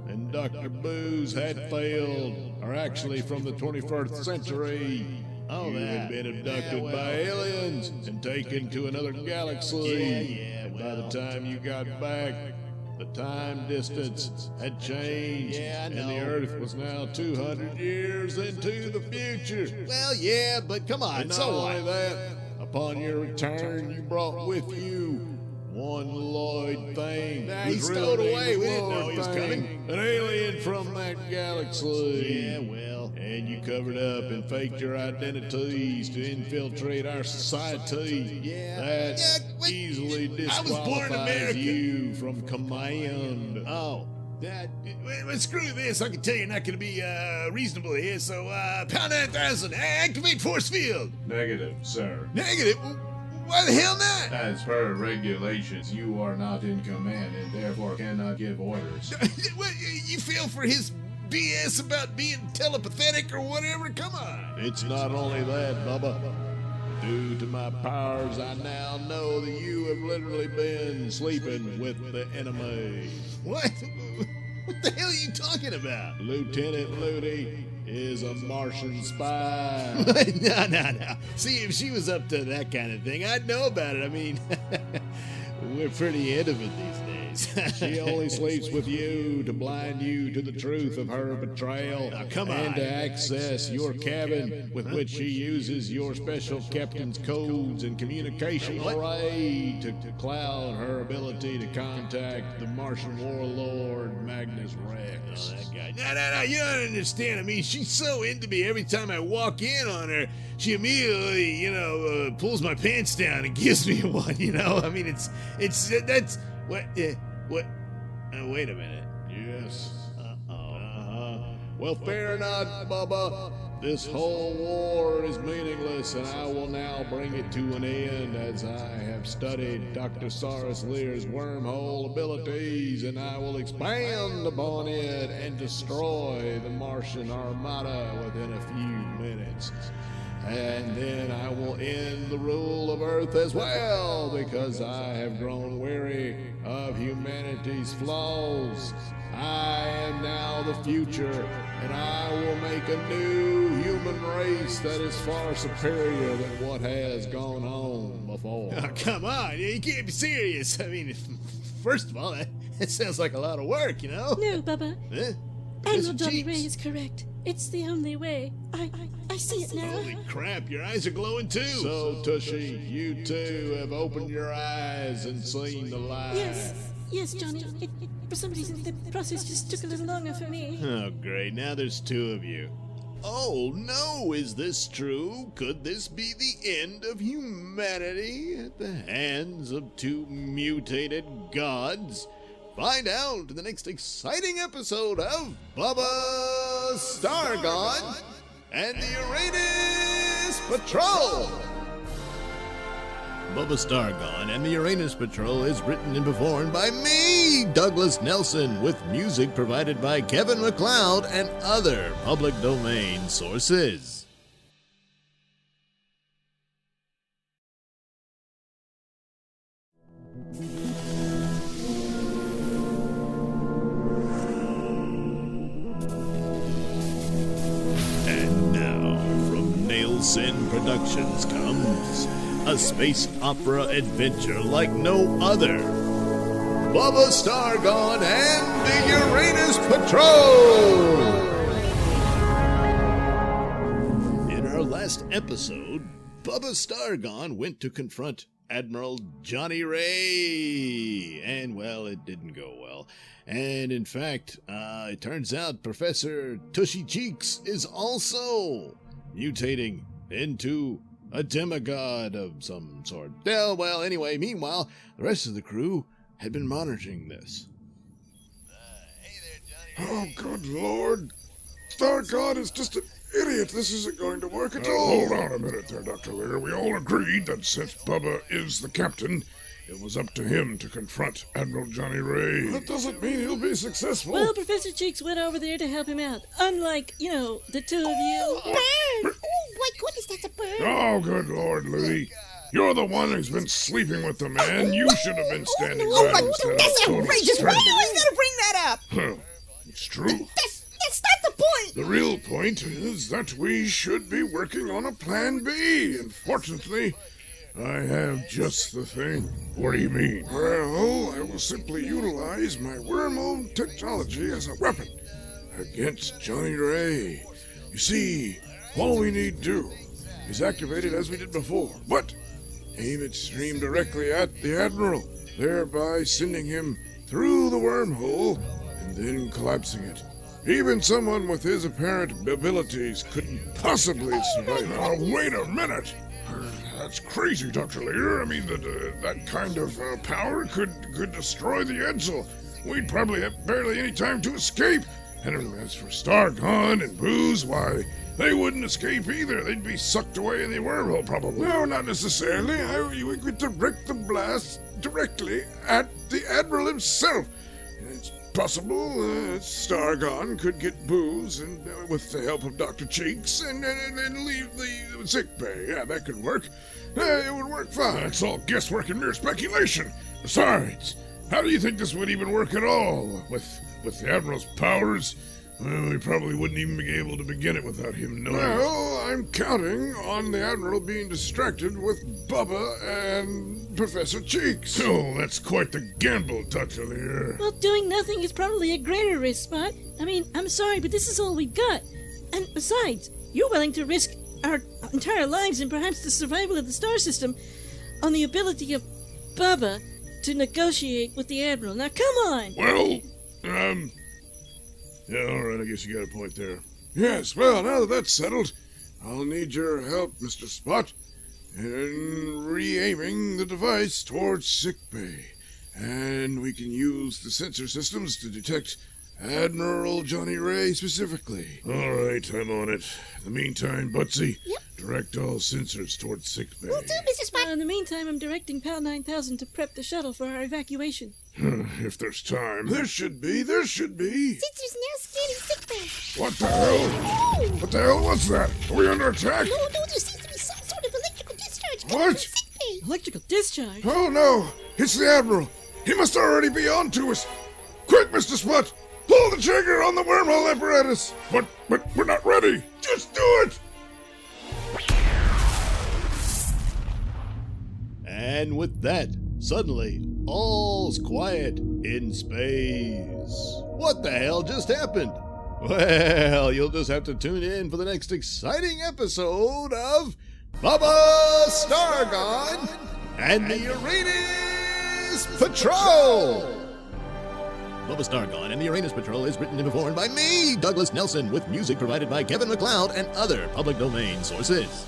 and Dr. Booze had failed are actually from the 21st century. You had been abducted by aliens and taken to another galaxy. And by the time you got back, the time distance had changed, and the Earth was now 200 years into the future. Well, yeah, but come on, And so not what? only that, upon your return, you brought with you one Lloyd thing. Nah, he stowed away. We didn't know he was coming. An alien from that galaxy. Yeah, well. And you covered up and faked your identities to infiltrate our society. That easily I was born in disqualifies America. you from command. Oh. Well, screw this. I can tell you're not going to be reasonable here, so pound 9,000. Activate force field. Negative, sir. Negative? Why the hell not? As per regulations, you are not in command and therefore cannot give orders. What, you feel for his BS about being telepathetic or whatever? Come on. It's not only that, Bubba. Due to my powers, I now know that you have literally been sleeping with the enemy. What? What the hell are you talking about? Lieutenant Ludi is a Martian spy. No. See, if she was up to that kind of thing, I'd know about it. I mean, we're pretty intimate these days. She only sleeps with you to blind you to the truth of her betrayal. Now, come and on. to access your cabin, with which she uses your special captain's codes and communication array to cloud her ability to contact the Martian warlord Magnus Rex. Oh, that guy. No, you don't understand. I mean, she's so into me. Every time I walk in on her, she immediately, pulls my pants down and gives me one. I mean, that's what. Wait a minute. Yes. Well, fear not, Bubba. This whole war is meaningless, and I will now bring it to an end as I have studied Dr. Saurus Lear's wormhole abilities, and I will expand upon it and destroy the Martian armada within a few minutes. And then I will end the rule of Earth as well, because I have grown weary of humanity's flaws. I am now the future, and I will make a new human race that is far superior than what has gone on before. Oh, come on. You can't be serious. I mean, first of all, that sounds like a lot of work, No, Bubba. Huh? Admiral Mr. Johnny Cheeks. Ray is correct. It's the only way. I see it now. Holy crap, your eyes are glowing too. So, Tushy, you too have opened your eyes and seen the light. Yes, Johnny. For some reason, the process just took a little longer for me. Oh, great. Now there's two of you. Oh, no. Is this true? Could this be the end of humanity at the hands of two mutated gods? Find out in the next exciting episode of Bubba Stargone and the Uranus Patrol. Bubba Stargone and the Uranus Patrol is written and performed by me, Douglas Nelson, with music provided by Kevin MacLeod and other public domain sources. Nailsin Productions comes a space opera adventure like no other. Bubba Stargone and the Uranus Patrol! In our last episode, Bubba Stargone went to confront Admiral Johnny Ray, and well, it didn't go well. And in fact, it turns out Professor Tushy Cheeks is also mutating into a demigod of some sort. Well, anyway, meanwhile, the rest of the crew had been monitoring this. Oh, good lord. Stargone is just an idiot. This isn't going to work at all. Hold on a minute there, Dr. Lear. We all agreed that since Bubba is the captain, it was up to him to confront Admiral Johnny Ray. That doesn't mean he'll be successful. Well, Professor Cheeks went over there to help him out. Unlike, the two of you. Bird! Oh, my goodness, that's a bird. Oh, good lord, Louie. You're the one who's been sleeping with the man. You should have been standing Oh, by my instead of that's total outrageous. Why stranger. do you gotta bring that up? Huh, it's true. That's not the point. The real point is that we should be working on a plan B. Unfortunately, I have just the thing. What do you mean? Well, I will simply utilize my wormhole technology as a weapon against Johnny Ray. You see, all we need do is activate it as we did before, but aim its stream directly at the Admiral, thereby sending him through the wormhole and then collapsing it. Even someone with his apparent abilities couldn't possibly survive. Now, wait a minute! That's crazy, Dr. Lear. I mean, that kind of power could destroy the Edsel. We'd probably have barely any time to escape. And as for Stargone and Booze, why, they wouldn't escape either. They'd be sucked away in the wormhole, probably. No, not necessarily. We could direct the blast directly at the Admiral himself. It's possible Stargone could get Booze and with the help of Dr. Cheeks and leave the sick bay. Yeah, that could work. It would work fine. That's all guesswork and mere speculation. Besides, how do you think this would even work at all? With the Admiral's powers, well, we probably wouldn't even be able to begin it without him knowing. Well, I'm counting on the Admiral being distracted with Bubba and Professor Cheeks. Oh, that's quite the gamble, Dr. Lear. Well, doing nothing is probably a greater risk, Spot. I mean, I'm sorry, but this is all we've got. And besides, you're willing to risk our entire lives and perhaps the survival of the star system on the ability of Bubba to negotiate with the Admiral. Now, come on! Well, yeah, all right, I guess you got a point there. Yes, well, now that that's settled, I'll need your help, Mr. Spot, in re-aiming the device towards sickbay. And we can use the sensor systems to detect Admiral Johnny Ray specifically. All right, I'm on it. In the meantime, Butsy, direct all sensors towards sickbay. Will do, Mr. Spot. In the meantime, I'm directing PAL 9000 to prep the shuttle for our evacuation. If there's time. There should be. Sensors now scanning sickbay. What the hell? What the hell was that? Are we under attack? No, there seems to be some sort of electrical discharge coming What? from sickbay. Electrical discharge? Oh no! It's the Admiral! He must already be on to us! Quick, Mr. Spot! Pull the trigger on the wormhole apparatus! But we're not ready! Just do it! And with that, suddenly, all's quiet in space. What the hell just happened? Well, you'll just have to tune in for the next exciting episode of Bubba Stargone and the Uranus Patrol! Bubba Stargone and the Uranus Patrol is written and performed by me, Douglas Nelson, with music provided by Kevin MacLeod and other public domain sources.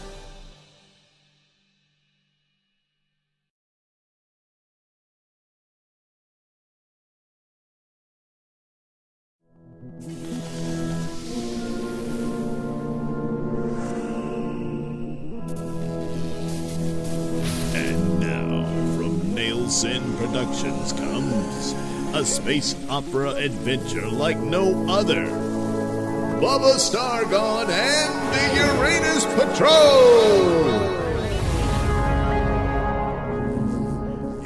And now, from Nailsin Productions comes a space opera adventure like no other. Bubba Stargone and the Uranus Patrol!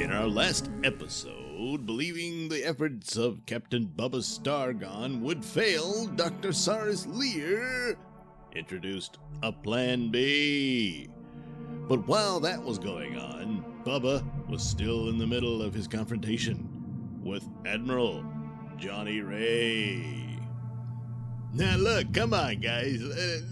In our last episode, believing the efforts of Captain Bubba Stargone would fail Dr. Cyrus Lear introduced a Plan B. But while that was going on, Bubba was still in the middle of his confrontation with Admiral Johnny Ray. Now look, come on guys,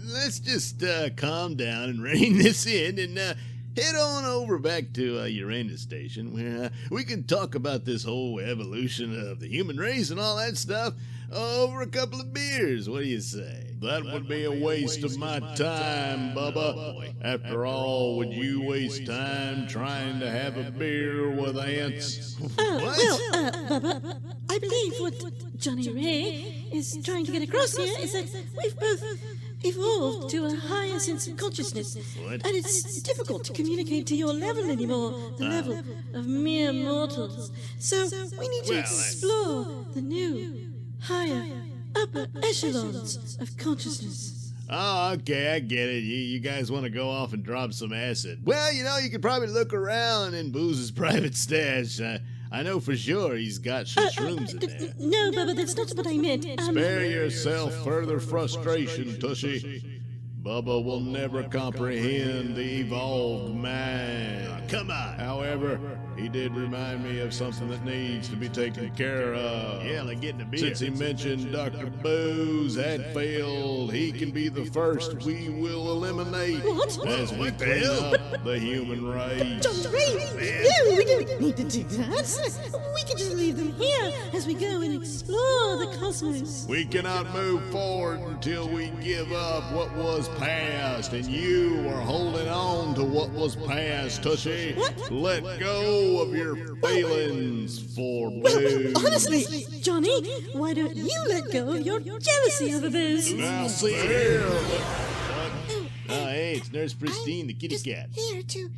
let's just calm down and rein this in and head on over back to Uranus Station where we can talk about this whole evolution of the human race and all that stuff over a couple of beers. What do you say? That would be a waste of my time, Bubba. After all, would you waste time trying to have a beer with ants? Bubba, I believe what Johnny Ray is trying to get across here is that we've both evolved to a higher sense of consciousness. What? And it's difficult to communicate to your level anymore, the level of mere mortals. So we need to explore the new, higher, upper echelons of consciousness. Oh, okay, I get it. You guys want to go off and drop some acid. Well, you could probably look around in Booze's private stash. I know for sure he's got some shrooms in there. No, Bubba, that's not what I meant. Spare yourself further frustration, Tushy. Bubba will never comprehend the evolved mind. Come on. However, he did remind me of something that needs to be taken care of. Yeah, like getting a beer. Since he mentioned Dr. Booze Hatfield, he can be the first we will eliminate as we clean up the human race. Johnny Ray, no, we don't need to do that. We can just leave them here as we go and explore the cosmos. We cannot move forward until we give up what was past, and you are holding on to what was past, Tushy. Let go of your feelings for Booze. Honestly, Johnny, why don't you let go of your jealousy over Booze? Now see here. Oh, hey, it's Nurse Pristine, the kitty cat. Here to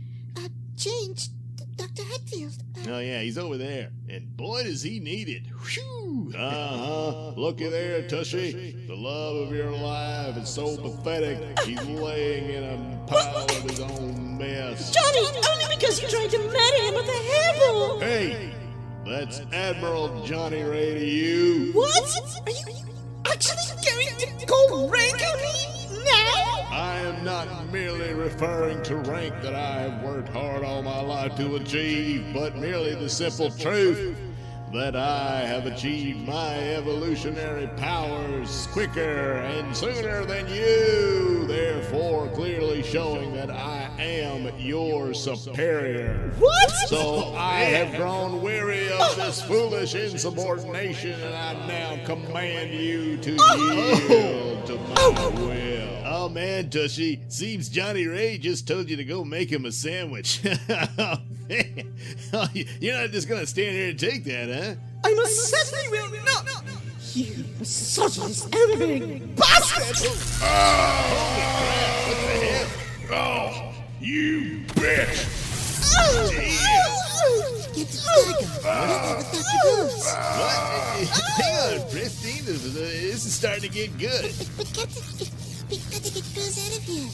change Dr. Hatfield. Oh, yeah, he's over there. And boy, does he need it. Whew. Looky there, Tushy. The love of your life is so pathetic. He's laying in a pile of his own mess. Johnny, only because you tried to marry him with a hairball. Hey, that's Admiral Johnny Ray to you. What? Are you actually going to go rank on me now? I am not merely referring to rank that I have worked hard all my life to achieve, but merely the simple truth that I have achieved my evolutionary powers quicker and sooner than you, therefore clearly showing that I am your superior. What? So I have grown weary of this foolish insubordination, and I now command you to yield to my will. Oh, man, Tushy, seems Johnny Ray just told you to go make him a sandwich. Oh, man. Oh, you're not just going to stand here and take that, huh? I most certainly will not. You misogynist, overbearing bastard! Oh, you bitch! Get the Stargone. With Dr. Booze. What? Hang on, Pristine. This is starting to get good. But Captain, we've got to get Booze out of here.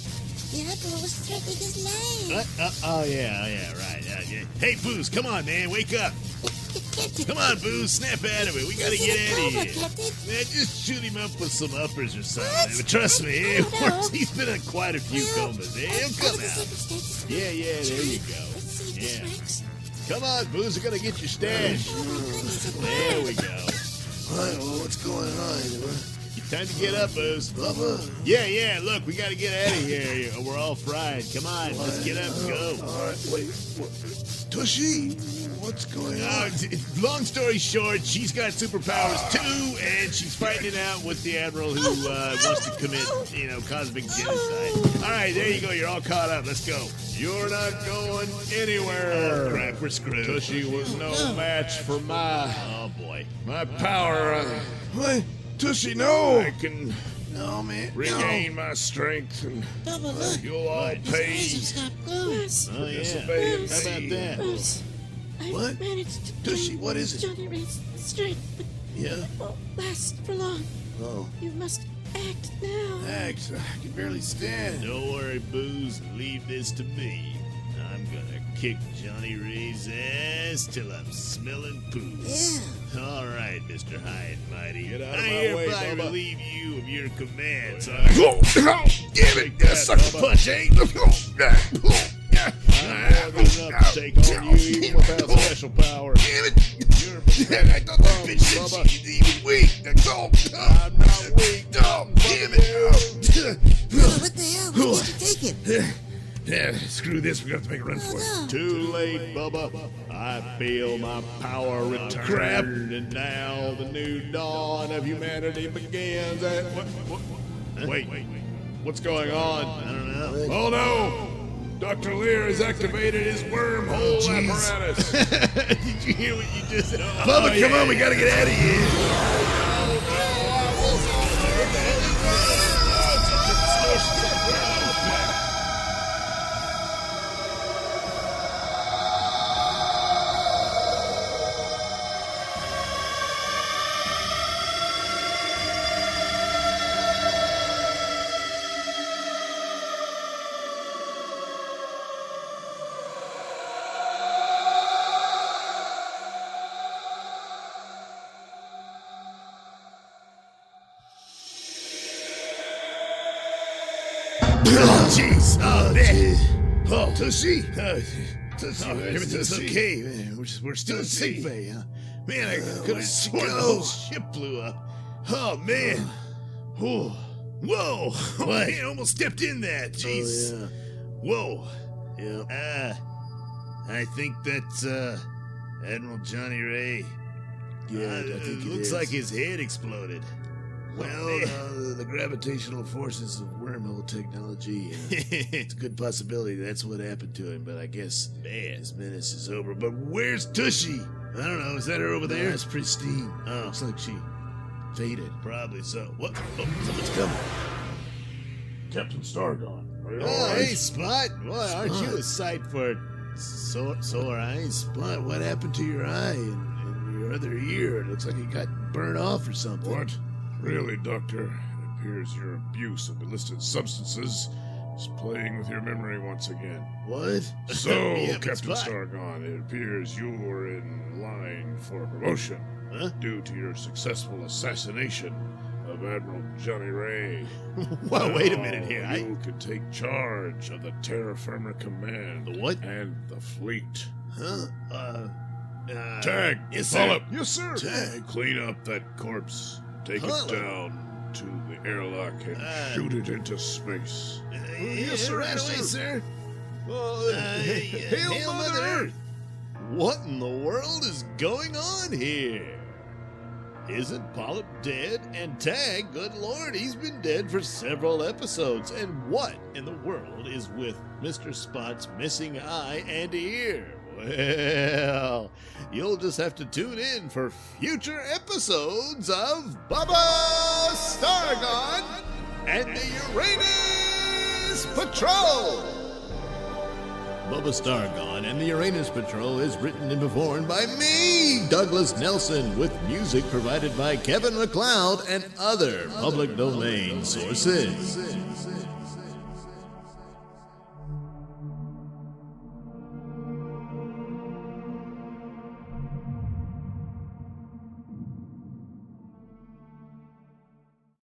The Admiral was threatening his life. Oh, yeah, right. Yeah. Hey, Booze, come on, man, wake up. Captain. Come on, Booze, snap out of it. We gotta This get is out of over, here. Captain. Man, just shoot him up with some uppers or something. But trust me, he's been in quite a few comas. He'll come Under the out. circumstances, Yeah, there you go. let's see if this Yeah. works. Come on, Booze, we're gonna get your stash. There we go. What's going on? Time to get up, Booze. Bubba? Yeah, look, we gotta get out of here. We're all fried. Come on, let's get up and go. Alright, wait. Tushy, what's going on? Long story short, she's got superpowers too, and she's fighting it out with the Admiral who wants to commit, cosmic genocide. All right, there you go. You're all caught up. Let's go. You're not going anywhere. Oh, crap, we're screwed. Tushy was no match for Oh, boy. my power. What? Tushy, no! I can No, man. regain my strength, and Bubba, look. you'll all His eyes pay. have stopped glowing. Oh, yeah. Disobeying How about me. that? Bruce, I What? managed to Tushy, gain what is it? Johnny Ray's strength, but Yeah? it won't last for long. Oh. You must act now. Axe, I can barely stand. Don't worry, Booze. Leave this to me. I'm gonna kick Johnny Ray's ass till I'm smelling poo. Yeah. All right, Mr. High and Mighty. Get out of I my way, hereby Bubba. relieve you of your command, son. Damn it! That sucker punch, eh? I'm more than enough to take on you even without special power. Damn it! I thought that bitch said she was weak. I'm not weak. Oh, damn it! Oh, what the hell? Where did you take it? Yeah, screw this. We're gonna have to make a run for it. Too late, Bubba. I feel my power return. crap. And now the new dawn of humanity begins. Wait. What's going on? I don't know. Oh no! Dr. Lear has activated his wormhole apparatus. Did you hear what you just said? Bubba, come on, we gotta get out of here. Oh, jeez. Oh, man. Oh, Tushy. Tushy, everything's okay, man. We're still in sick bay, huh? Man, I could have sworn the whole ship blew up. Oh, man. Oh. Whoa. Oh, man, almost stepped in that. Jeez. Oh, Whoa. yeah. I think that's, Admiral Johnny Ray. Yeah, I think it looks is. like his head exploded. Well, the gravitational forces of wormhole technology. It's a good possibility that's what happened to him, but I guess his menace is over. But where's Tushy? I don't know. Is that her over there? That's Pristine. Oh, looks like she faded. Probably so. What? Oh, someone's coming. Captain Stargone. Are you all Oh, right? hey, Spot. Boy, aren't you Spot. a sight for sore eyes? What happened to your eye and your other ear? It looks like it got burned off or something. What? Really, Doctor? It appears your abuse of illicit substances is playing with your memory once again. What? So, Yeah, but Captain Spot. Stargone, it appears you were in line for promotion Huh? due to your successful assassination of Admiral Johnny Ray. Well, wait a minute here. You could take charge of the Terra Firma Command. The what? And the fleet. Huh? Tag! yes, Pull sir. up! Yes, sir. Tag! Clean up that corpse. Take Pull it it. down to the airlock and Uh, shoot it into space. Yes, sir, right yes, away, sir. sir. Hail Mother Earth. What in the world is going on here? Isn't Polyp dead? And Tag, good lord, he's been dead for several episodes. And what in the world is with Mr. Spot's missing eye and ear? Well, you'll just have to tune in for future episodes of Bubba Stargone and the Uranus Patrol. Bubba Stargone and the Uranus Patrol is written and performed by me, Douglas Nelson, with music provided by Kevin MacLeod and other public domain sources.